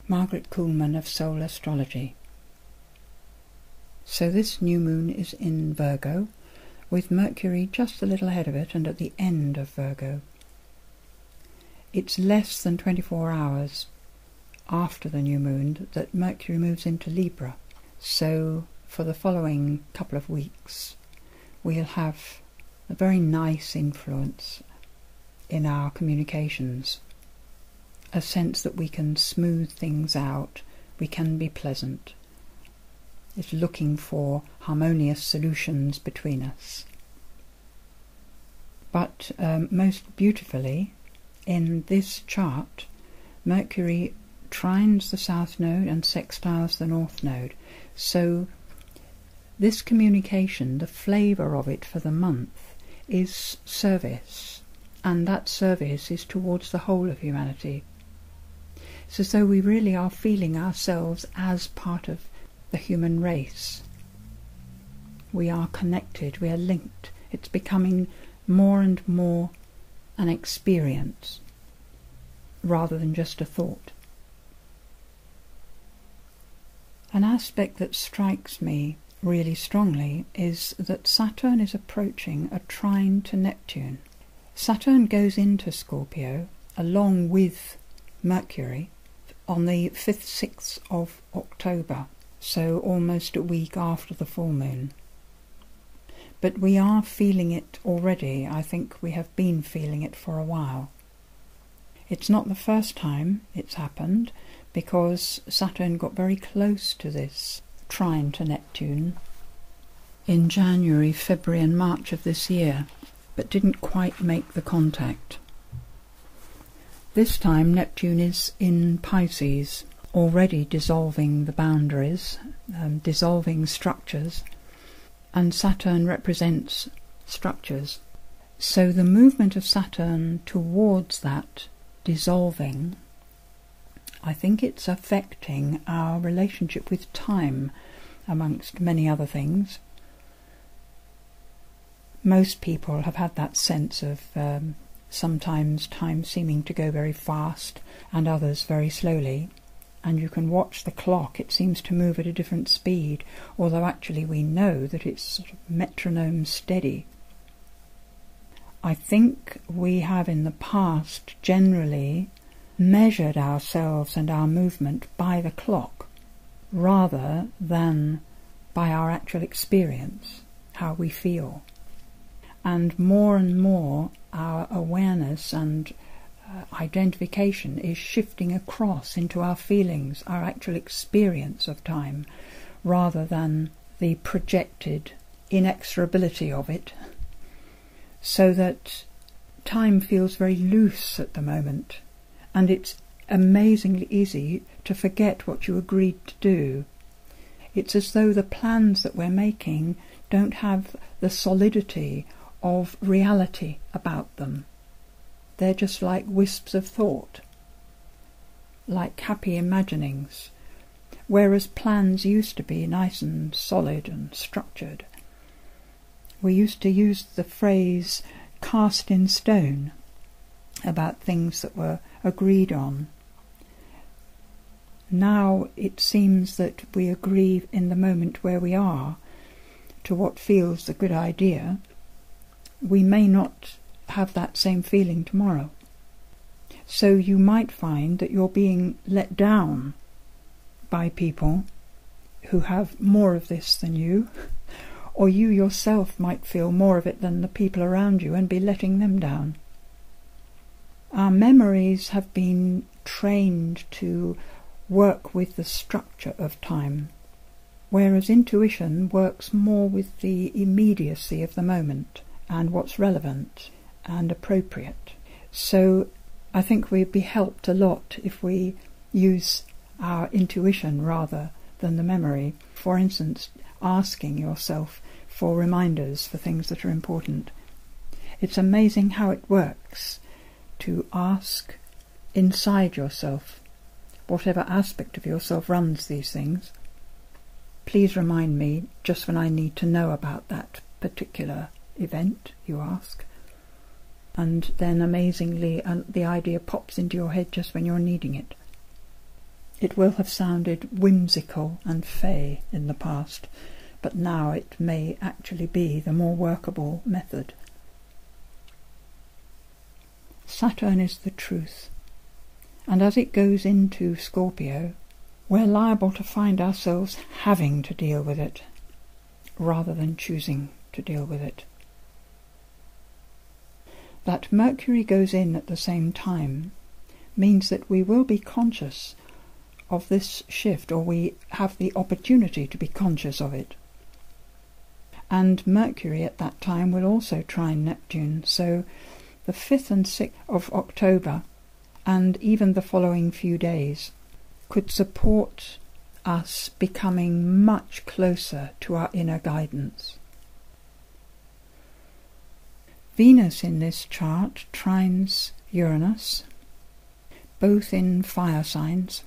Margaret Koolman of Soul Astrology. So this new moon is in Virgo, with Mercury just a little ahead of it and at the end of Virgo. It's less than 24 hours after the new moon that Mercury moves into Libra. So for the following couple of weeks we'll have a very nice influence in our communications, a sense that we can smooth things out, we can be pleasant. It's looking for harmonious solutions between us. But most beautifully, in this chart, Mercury trines the South Node and sextiles the North Node. So this communication, the flavour of it for the month, is service, and that service is towards the whole of humanity. It's as though we really are feeling ourselves as part of the human race. We are connected, we are linked. It's becoming more and more an experience rather than just a thought. An aspect that strikes me really strongly is that Saturn is approaching a trine to Neptune. Saturn goes into Scorpio along with Mercury on the 5th, 6th of October, so almost a week after the full moon. But we are feeling it already. I think we have been feeling it for a while. It's not the first time it's happened, because Saturn got very close to this trine to Neptune in January, February and March of this year, but didn't quite make the contact. This time Neptune is in Pisces, already dissolving the boundaries, dissolving structures, and Saturn represents structures. So the movement of Saturn towards that dissolving, I think it's affecting our relationship with time, amongst many other things. Most people have had that sense of sometimes time seeming to go very fast and others very slowly, and you can watch the clock, it seems to move at a different speed, although actually we know that it's sort of metronome steady. I think we have in the past generally measured ourselves and our movement by the clock rather than by our actual experience, how we feel. And more our awareness and identification is shifting across into our feelings, our actual experience of time, rather than the projected inexorability of it, so that time feels very loose at the moment, and it's amazingly easy to forget what you agreed to do. It's as though the plans that we're making don't have the solidity of reality about them. They're just like wisps of thought, like happy imaginings, whereas plans used to be nice and solid and structured. We used to use the phrase cast in stone about things that were agreed on. Now it seems that we agree in the moment where we are to what feels a good idea. We may not have that same feeling tomorrow. So you might find that you're being let down by people who have more of this than you, or you yourself might feel more of it than the people around you and be letting them down. Our memories have been trained to work with the structure of time, whereas intuition works more with the immediacy of the moment and what's relevant and appropriate. So I think we'd be helped a lot if we use our intuition rather than the memory. For instance, asking yourself for reminders for things that are important. It's amazing how it works to ask inside yourself, whatever aspect of yourself runs these things. Please remind me just when I need to know about that particular event, you ask. And then amazingly the idea pops into your head just when you're needing it. It will have sounded whimsical and fey in the past, but now it may actually be the more workable method. Saturn is the truth, and as it goes into Scorpio, we're liable to find ourselves having to deal with it, rather than choosing to deal with it. That Mercury goes in at the same time means that we will be conscious of this shift, or we have the opportunity to be conscious of it. And Mercury at that time will also trine Neptune, so the 5th and 6th of October, and even the following few days, could support us becoming much closer to our inner guidance. Venus in this chart trines Uranus, both in fire signs,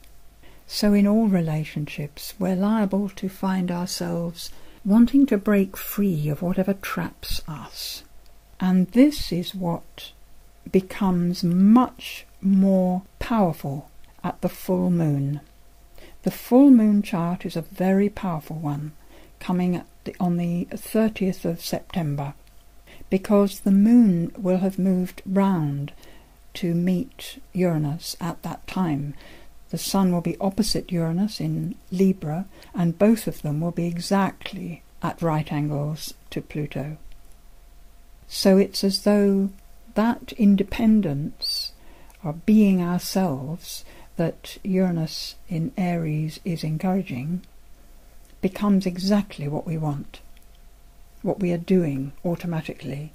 so in all relationships we're liable to find ourselves wanting to break free of whatever traps us. And this is what becomes much more powerful at the full moon. The full moon chart is a very powerful one, coming on the 30th of September, because the moon will have moved round to meet Uranus at that time. The sun will be opposite Uranus in Libra, and both of them will be exactly at right angles to Pluto. So it's as though that independence of being ourselves that Uranus in Aries is encouraging becomes exactly what we want, what we are doing automatically.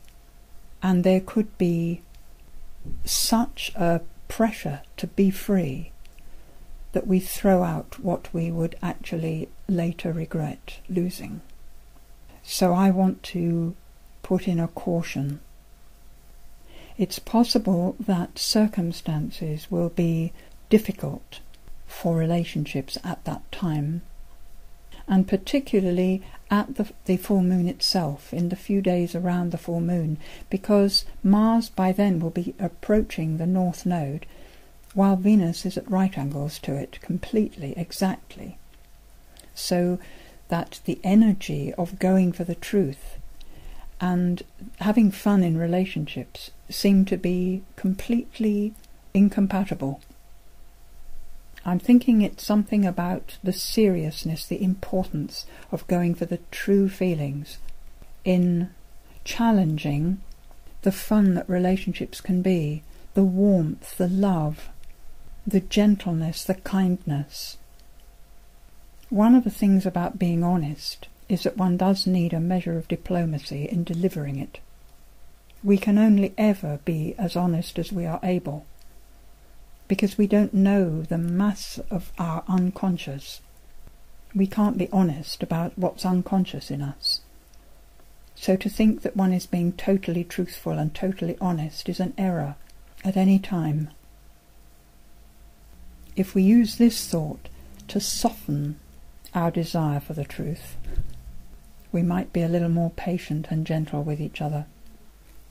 And there could be such a pressure to be free that we throw out what we would actually later regret losing. So I want to put in a caution. It's possible that circumstances will be difficult for relationships at that time, and particularly at the full moon itself, in the few days around the full moon, because Mars by then will be approaching the North Node, while Venus is at right angles to it completely, exactly. So that the energy of going for the truth and having fun in relationships seem to be completely incompatible. I'm thinking it's something about the seriousness, the importance of going for the true feelings in challenging the fun that relationships can be, the warmth, the love, the gentleness, the kindness. One of the things about being honest is that one does need a measure of diplomacy in delivering it. We can only ever be as honest as we are able, because we don't know the mass of our unconscious. We can't be honest about what's unconscious in us. So to think that one is being totally truthful and totally honest is an error at any time. If we use this thought to soften our desire for the truth, we might be a little more patient and gentle with each other.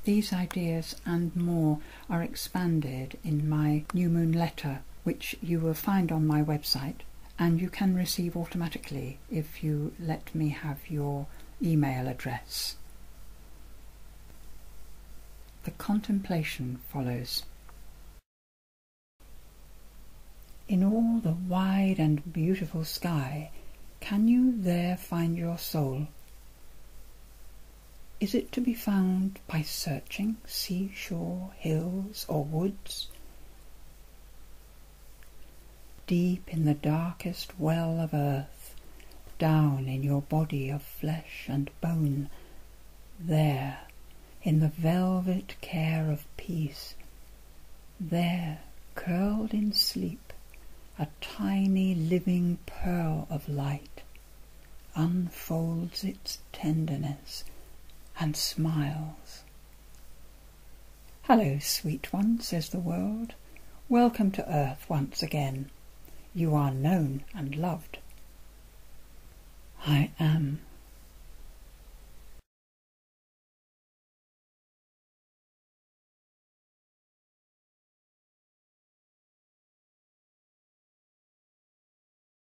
These ideas and more are expanded in my New Moon letter, which you will find on my website, and you can receive automatically if you let me have your email address. The contemplation follows. In all the wide and beautiful sky, can you there find your soul? Is it to be found by searching seashore, hills, or woods? Deep in the darkest well of earth, down in your body of flesh and bone, there, in the velvet care of peace, there, curled in sleep, a tiny living pearl of light unfolds its tenderness and smiles. "Hello, sweet one," says the world. "Welcome to earth once again. You are known and loved." I am